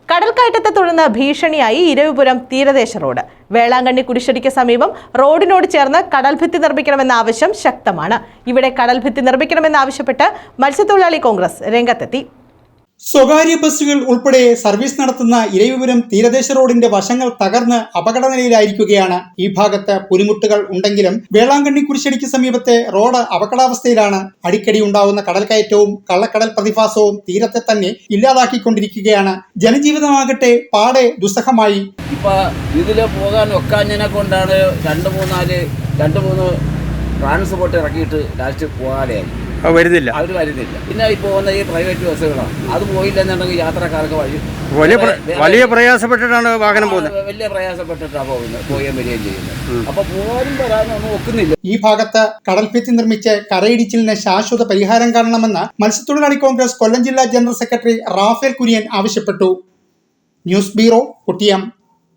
കടൽക്കയറ്റത്തെ തുടർന്ന് ഭീഷണിയായി ഇരവിപുരം തീരദേശ റോഡ്. വേളാങ്കണ്ണി കുരിശടിക്ക് സമീപം റോഡിനോട് ചേർന്ന് കടൽഭിത്തി നിർമ്മിക്കണമെന്ന ആവശ്യം ശക്തമാണ്. ഇവിടെ കടൽഭിത്തി നിർമ്മിക്കണമെന്നാവശ്യപ്പെട്ട് മത്സ്യത്തൊഴിലാളി കോൺഗ്രസ് രംഗത്തെത്തി. സ്വകാര്യ ബസ്സുകൾ ഉൾപ്പെടെ സർവീസ് നടത്തുന്ന ഇരവിപുരം തീരദേശ റോഡിന്റെ വശങ്ങൾ തകർന്ന് അപകടനിലയിലായിരിക്കുകയാണ്. ഈ ഭാഗത്ത് പുലിമുട്ടുകൾ ഉണ്ടെങ്കിലും വേളാങ്കണ്ണി കുരിശടിക്ക് സമീപത്തെ റോഡ് അപകടാവസ്ഥയിലാണ്. അടിക്കടി ഉണ്ടാവുന്ന കടൽക്കയറ്റവും കള്ളക്കടൽ പ്രതിഭാസവും തീരത്തെ തന്നെ ഇല്ലാതാക്കിക്കൊണ്ടിരിക്കുകയാണ്. ജനജീവിതമാകട്ടെ പാടെ ദുസ്സഹമായി. ഇപ്പൊ ഇതില് പോകാൻ ഒക്കാഞ്ഞതിനെ കൊണ്ടാണ് രണ്ട് മൂന്ന് ട്രാൻസ്പോർട്ട് ഇറക്കിയിട്ട് ലാസ്റ്റ് പോകാതെയായി. അവർ വരുന്നില്ല. പിന്നെ ഈ പോകുന്ന ഈ പ്രൈവറ്റ് ബസ്സുകളാണ്. അത് പോയില്ലെന്നുണ്ടെങ്കിൽ യാത്രക്കാർക്ക് വലിയ പ്രയാസപ്പെട്ടിട്ടാണ് വാഹനം പോകുന്നത്. വലിയ പ്രയാസപ്പെട്ടിട്ടാണ് പോവുകയും വരികയും ചെയ്യുന്നത്. അപ്പൊ പോകാനും വരാനും ഒന്നും ഒക്കുന്നില്ല. ഈ ഭാഗത്ത് കടൽഭിത്തി നിർമ്മിച്ച് കരയിടിച്ചിലിന് ശാശ്വത പരിഹാരം കാണണമെന്ന് മത്സ്യത്തൊഴിലാളി കോൺഗ്രസ് കൊല്ലം ജില്ലാ ജനറൽ സെക്രട്ടറി റാഫേൽ കുര്യൻ ആവശ്യപ്പെട്ടു. News bureau, Kottiyam.